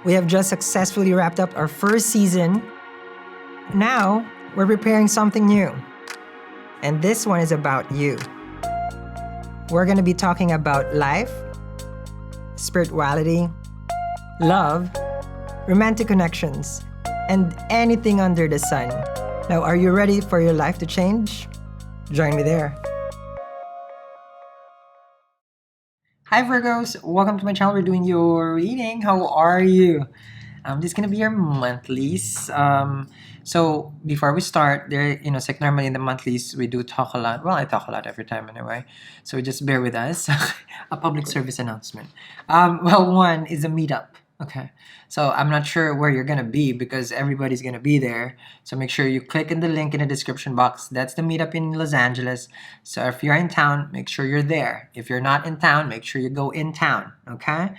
We have just successfully wrapped up our first season. Now, we're preparing something new. And this one is about you. We're going to be talking about life, spirituality, love, romantic connections, and anything under the sun. Now, are you ready for your life to change? Join me there. Hi Virgos, welcome to my channel. We're doing your reading. How are you? This is gonna be your monthlies. So before we start, it's like normally in the monthlies we do talk a lot. Well, I talk a lot every time anyway. So just bear with us. A public service announcement. Well, one is a meetup. Okay. So I'm not sure where you're gonna be because everybody's gonna be there. So make sure you click in the link in the description box. That's the meetup in Los Angeles. So if you're in town, make sure you're there. If you're not in town, make sure you go in town. Okay.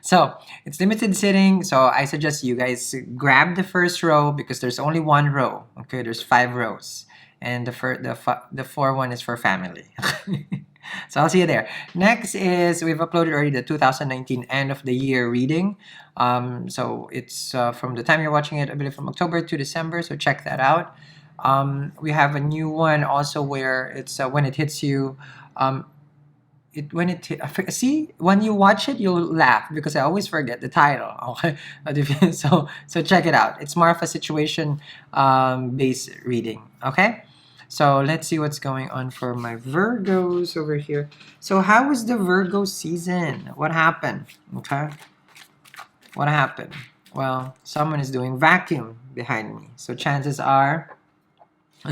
So it's limited sitting. So I suggest you guys grab the first row because there's only one row. Okay. There's 5 rows, and the fourth one is for family. So I'll see you there. Next is we've uploaded already the 2019 end of the year reading. So it's from the time you're watching it, I believe from October to December. So check that out. We have a new one also where it's when it hits you. When you watch it, you'll laugh because I always forget the title. Okay, so check it out. It's more of a situation based reading. Okay. So let's see what's going on for my Virgos over here. So how was the Virgo season? What happened? Okay. What happened? Well, someone is doing vacuum behind me. So chances are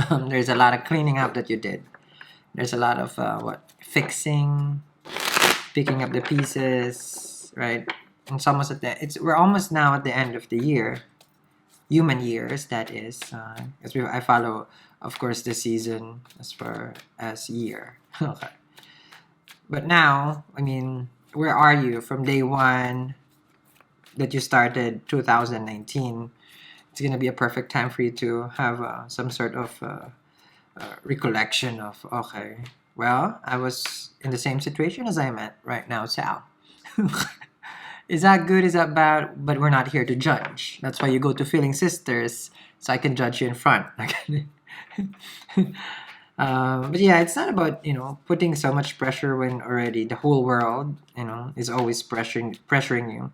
there's a lot of cleaning up that you did. There's a lot of fixing, picking up the pieces, right? And it's almost we're almost now at the end of the year. Human years, that is. I follow, of course, the season as far as year. Okay. But now, I mean, where are you from day one that you started 2019? It's going to be a perfect time for you to have some sort of recollection of, okay, well, I was in the same situation as I'm at right now, Sal. Is that good? Is that bad? But we're not here to judge. That's why you go to Feeling Sisters, so I can judge you in front. But yeah, it's not about putting so much pressure when already the whole world is always pressuring you.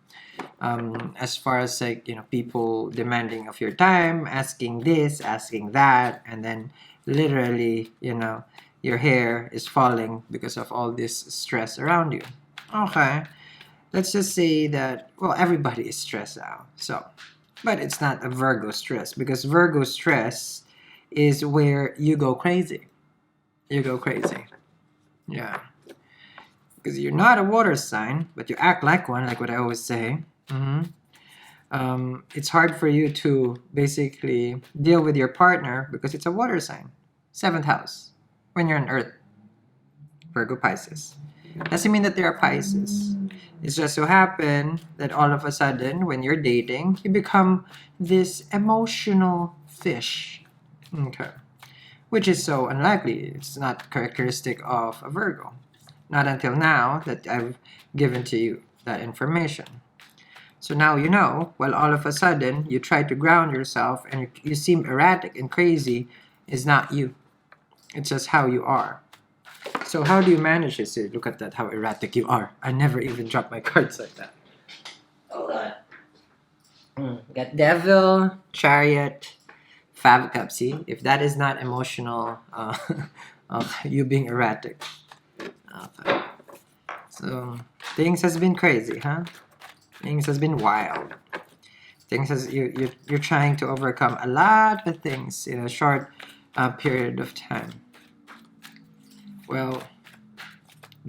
As far as people demanding of your time, asking this, asking that, and then literally your hair is falling because of all this stress around you. Okay. Let's just say that, well, everybody is stressed out. So, but it's not a Virgo stress because Virgo stress is where you go crazy. You go crazy. Yeah. Because you're not a water sign, but you act like one, like what I always say. It's hard for you to basically deal with your partner because it's a water sign. 7th house. When you're on Earth. Virgo Pisces. Doesn't mean that they are Pisces. It's just so happen that all of a sudden, when you're dating, you become this emotional fish. Okay. Which is so unlikely. It's not characteristic of a Virgo. Not until now that I've given to you that information. So now you know, well, all of a sudden, you try to ground yourself and you seem erratic and crazy. It's not you. It's just how you are. So how do you manage this? Look at that, how erratic you are. I never even drop my cards like that. Hold on. Got Devil, Chariot, 5 of Cups. See, if that is not emotional, you being erratic. Okay. So things has been crazy, huh? Things has been wild. You're trying to overcome a lot of things in a short period of time. Well,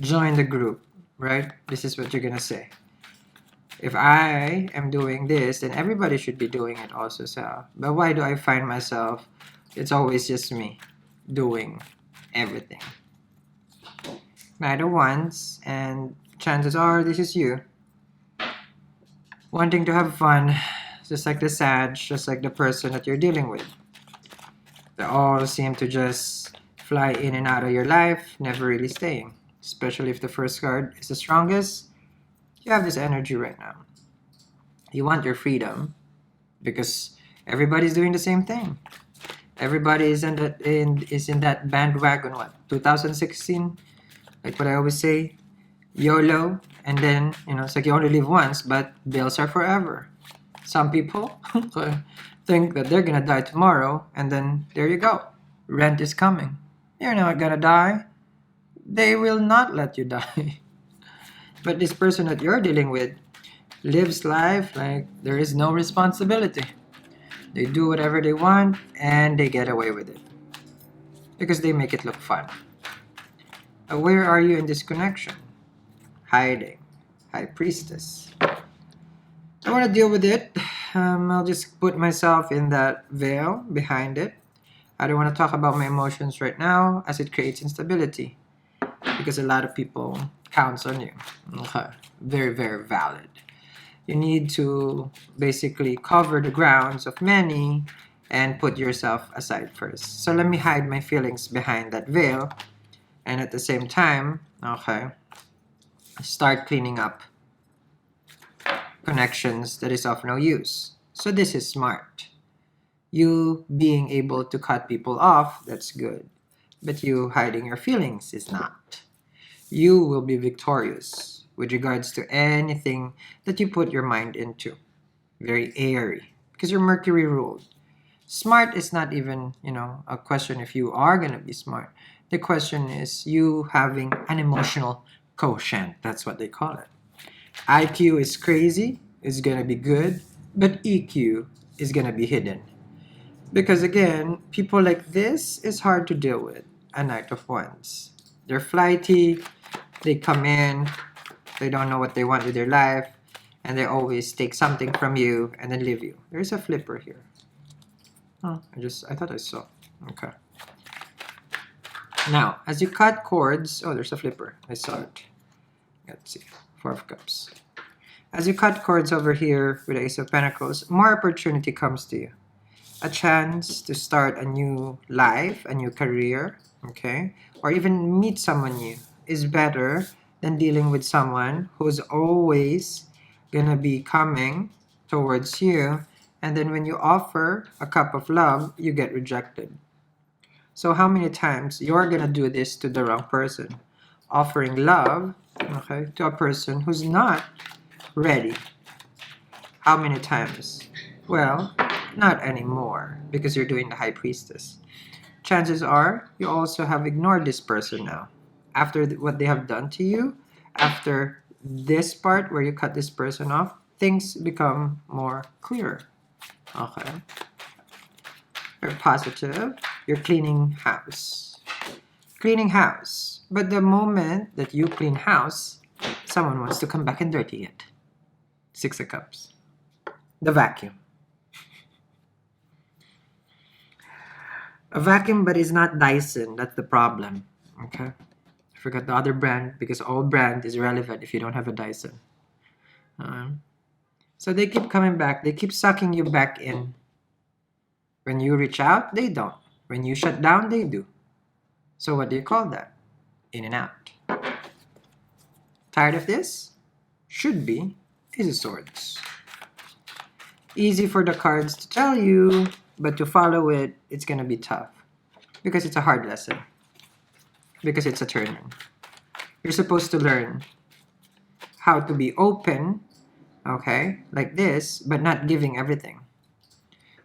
join the group, right? This is what you're gonna say. If I am doing this, then everybody should be doing it also. So, but why do I find myself? It's always just me doing everything. Neither once, and chances are this is you wanting to have fun, just like the Sag, just like the person that you're dealing with. They all seem to just fly in and out of your life, never really staying. Especially if the first card is the strongest, you have this energy right now. You want your freedom because everybody's doing the same thing. Everybody is in that bandwagon. What, 2016? Like what I always say, YOLO, and then it's like you only live once, but bills are forever. Some people think that they're gonna die tomorrow, and then there you go, rent is coming. You're not gonna die. They will not let you die. But this person that you're dealing with lives life like there is no responsibility. They do whatever they want and they get away with it because they make it look fun. Where are you in this connection? Hiding. High Priestess. I want to deal with it. I'll just put myself in that veil behind it. I don't want to talk about my emotions right now as it creates instability because a lot of people counts on you. Okay. Very, very valid. You need to basically cover the grounds of many and put yourself aside first. So let me hide my feelings behind that veil, and at the same time, okay, start cleaning up connections that is of no use. So this is smart. You being able to cut people off, that's good. But you hiding your feelings is not. You will be victorious with regards to anything that you put your mind into. Very airy because you're Mercury ruled. Smart is not even, a question if you are going to be smart. The question is you having an emotional quotient. That's what they call it. IQ is crazy, is going to be good, but EQ is going to be hidden. Because again, people like this is hard to deal with. A Knight of Wands. They're flighty, they come in, they don't know what they want with their life, and they always take something from you and then leave you. There's a flipper here. Oh, I thought I saw. Okay. Now, as you cut cords, oh, there's a flipper. I saw it. Let's see. Four of Cups. As you cut cords over here with the Ace of Pentacles, more opportunity comes to you. A chance to start a new life, a new career, okay? Or even meet someone new is better than dealing with someone who's always gonna be coming towards you, and then when you offer a cup of love, you get rejected. So how many times you're gonna do this to the wrong person? Offering love, okay, to a person who's not ready. How many times? Well, not anymore because you're doing the High Priestess. Chances are you also have ignored this person now. After what they have done to you, after this part where you cut this person off, things become more clear. Okay. You're positive. You're cleaning house. Cleaning house. But the moment that you clean house, someone wants to come back and dirty it. Six of Cups. The vacuum. A vacuum, but it's not Dyson. That's the problem. Okay. I forgot the other brand because all brand is relevant if you don't have a Dyson. So they keep coming back. They keep sucking you back in. When you reach out, they don't. When you shut down, they do. So what do you call that? In and out. Tired of this? Should be Ace of Swords. Easy for the cards to tell you, but to follow it, it's gonna be tough. Because it's a hard lesson. Because it's a turn. You're supposed to learn how to be open, okay, like this, but not giving everything.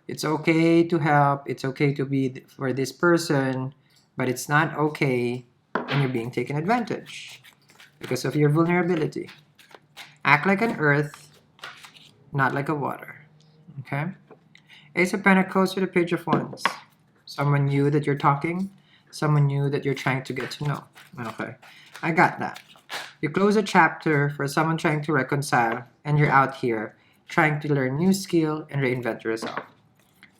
It's okay to help, it's okay to be for this person, but it's not okay when you're being taken advantage because of your vulnerability. Act like an earth, not like a water, okay? Ace of Pentacles with a Page of Wands. Someone new that you're talking, someone new that you're trying to get to know. Okay, I got that. You close a chapter for someone trying to reconcile, and you're out here trying to learn new skill and reinvent yourself.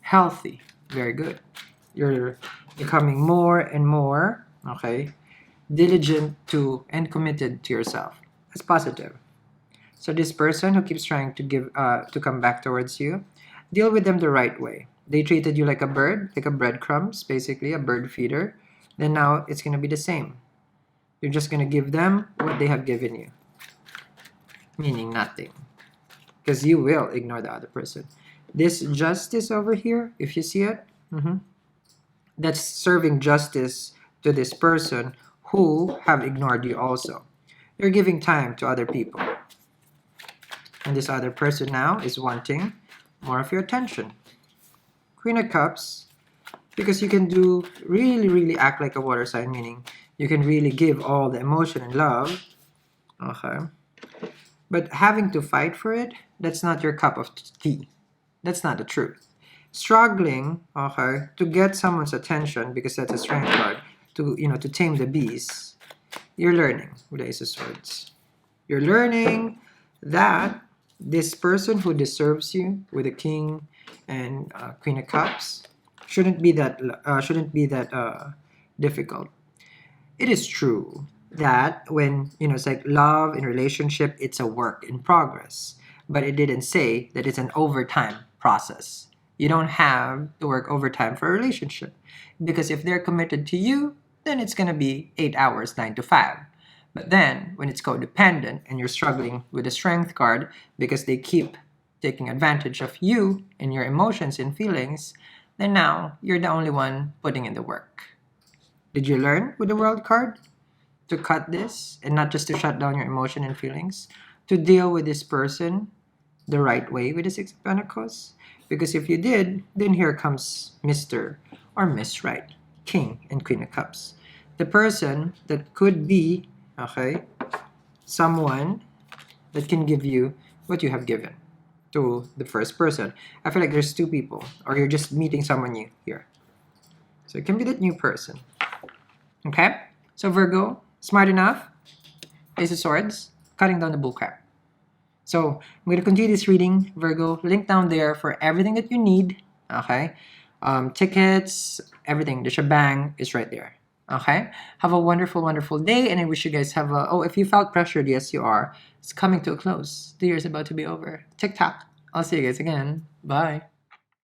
Healthy, very good. You're becoming more and more, okay, diligent to and committed to yourself. That's positive. So this person who keeps trying to come back towards you, deal with them the right way. They treated you like a bird, like a breadcrumbs, basically, a bird feeder. Then now it's going to be the same. You're just going to give them what they have given you, meaning nothing. because you will ignore the other person. This justice over here, if you see it, that's serving justice to this person who have ignored you also. You're giving time to other people. And this other person now is wanting more of your attention. Queen of Cups, because you can do really act like a water sign, meaning you can really give all the emotion and love. Okay. But having to fight for it, that's not your cup of tea. That's not the truth. Struggling, okay, to get someone's attention, because that's a strength card, to tame the beast. You're learning with the Ace of Swords. You're learning that this person who deserves you with the King and Queen of Cups shouldn't be that difficult. It is true that when it's like love in relationship, it's a work in progress, but it didn't say that it's an overtime process. You don't have to work overtime for a relationship, because if they're committed to you, then it's gonna be 8 hours, 9 to 5. But then when it's codependent and you're struggling with the strength card because they keep taking advantage of you and your emotions and feelings, then now you're the only one putting in the work. Did you learn with the World card to cut this and not just to shut down your emotion and feelings, to deal with this person the right way with the Six of Pentacles? Because if you did, then here comes Mr. or Miss Right, King and Queen of Cups. The person that could be, okay, someone that can give you what you have given to the first person. I feel like there's two people, or you're just meeting someone new here. So it can be that new person. Okay? So Virgo, smart enough, Ace of Swords, cutting down the bullcrap. So I'm going to continue this reading, Virgo. Link down there for everything that you need. Okay? Tickets, everything, the shebang is right there. Okay? Have a wonderful day, and I wish you guys have a... Oh, if you felt pressured, yes, you are. It's coming to a close. The year's about to be over. TikTok. I'll see you guys again. Bye.